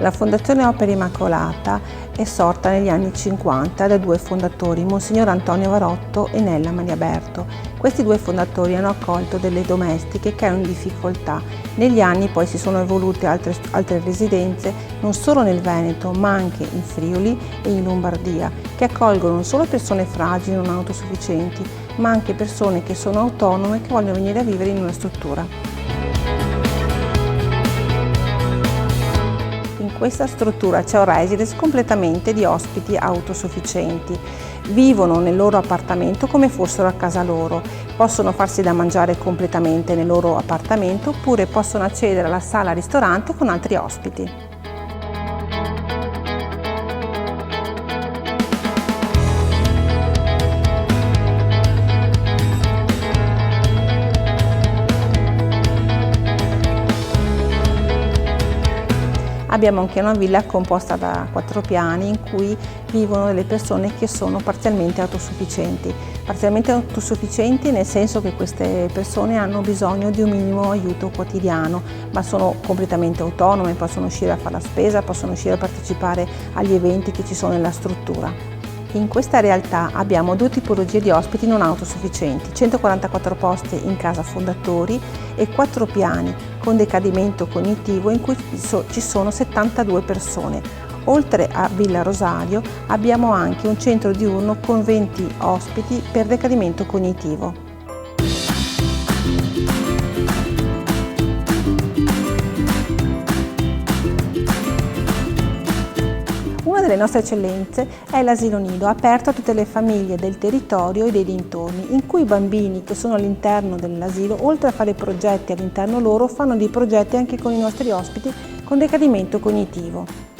La Fondazione Opera Immacolata è sorta negli anni 50 da due fondatori, Monsignor Antonio Varotto e Nella Maniaberto. Questi due fondatori hanno accolto delle domestiche che erano in difficoltà. Negli anni poi si sono evolute altre residenze, non solo nel Veneto, ma anche in Friuli e in Lombardia, che accolgono non solo persone fragili non autosufficienti, ma anche persone che sono autonome e che vogliono venire a vivere in una struttura. In questa struttura c'è un residence completamente di ospiti autosufficienti. Vivono nel loro appartamento come fossero a casa loro, possono farsi da mangiare completamente nel loro appartamento oppure possono accedere alla sala ristorante con altri ospiti. Abbiamo anche una villa composta da 4 piani in cui vivono delle persone che sono parzialmente autosufficienti. Parzialmente autosufficienti nel senso che queste persone hanno bisogno di un minimo aiuto quotidiano, ma sono completamente autonome, possono uscire a fare la spesa, possono uscire a partecipare agli eventi che ci sono nella struttura. In questa realtà abbiamo due tipologie di ospiti non autosufficienti, 144 posti in casa fondatori e 4 piani con decadimento cognitivo in cui ci sono 72 persone. Oltre a Villa Rosario abbiamo anche un centro diurno con 20 ospiti per decadimento cognitivo. Una delle nostre eccellenze è l'asilo nido, aperto a tutte le famiglie del territorio e dei dintorni, in cui i bambini che sono all'interno dell'asilo, oltre a fare progetti all'interno loro, fanno dei progetti anche con i nostri ospiti con decadimento cognitivo.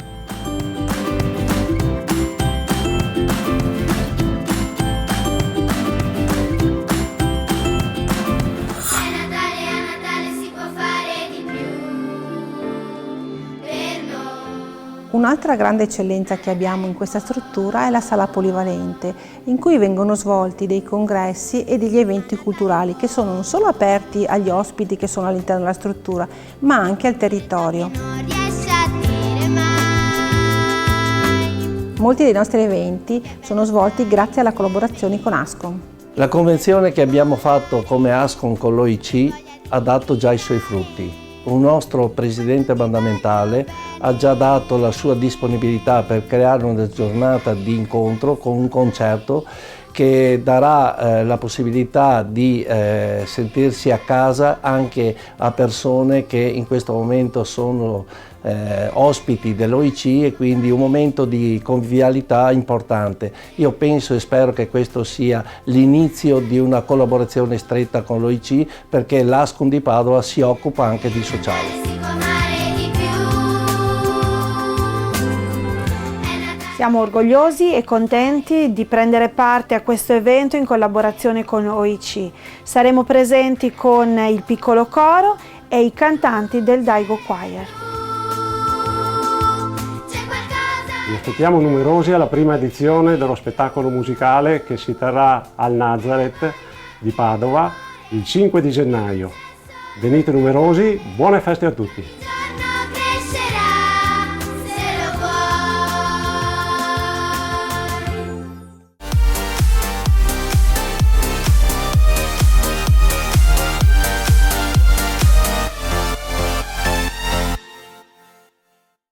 Un'altra grande eccellenza che abbiamo in questa struttura è la sala polivalente, in cui vengono svolti dei congressi e degli eventi culturali che sono non solo aperti agli ospiti che sono all'interno della struttura, ma anche al territorio. Molti dei nostri eventi sono svolti grazie alla collaborazione con Ascom. La convenzione che abbiamo fatto come Ascom con l'OIC ha dato già i suoi frutti. Un nostro presidente mandamentale ha già dato la sua disponibilità per creare una giornata di incontro con un concerto che darà la possibilità di sentirsi a casa anche a persone che in questo momento sono ospiti dell'OIC e quindi un momento di convivialità importante. Io penso e spero che questo sia l'inizio di una collaborazione stretta con l'OIC, perché l'Ascom di Padova si occupa anche di sociale. Siamo orgogliosi e contenti di prendere parte a questo evento in collaborazione con OIC. Saremo presenti con il piccolo coro e i cantanti del Daigo Choir. Vi aspettiamo numerosi alla prima edizione dello spettacolo musicale che si terrà al Nazareth di Padova il 5 di gennaio. Venite numerosi, buone feste a tutti!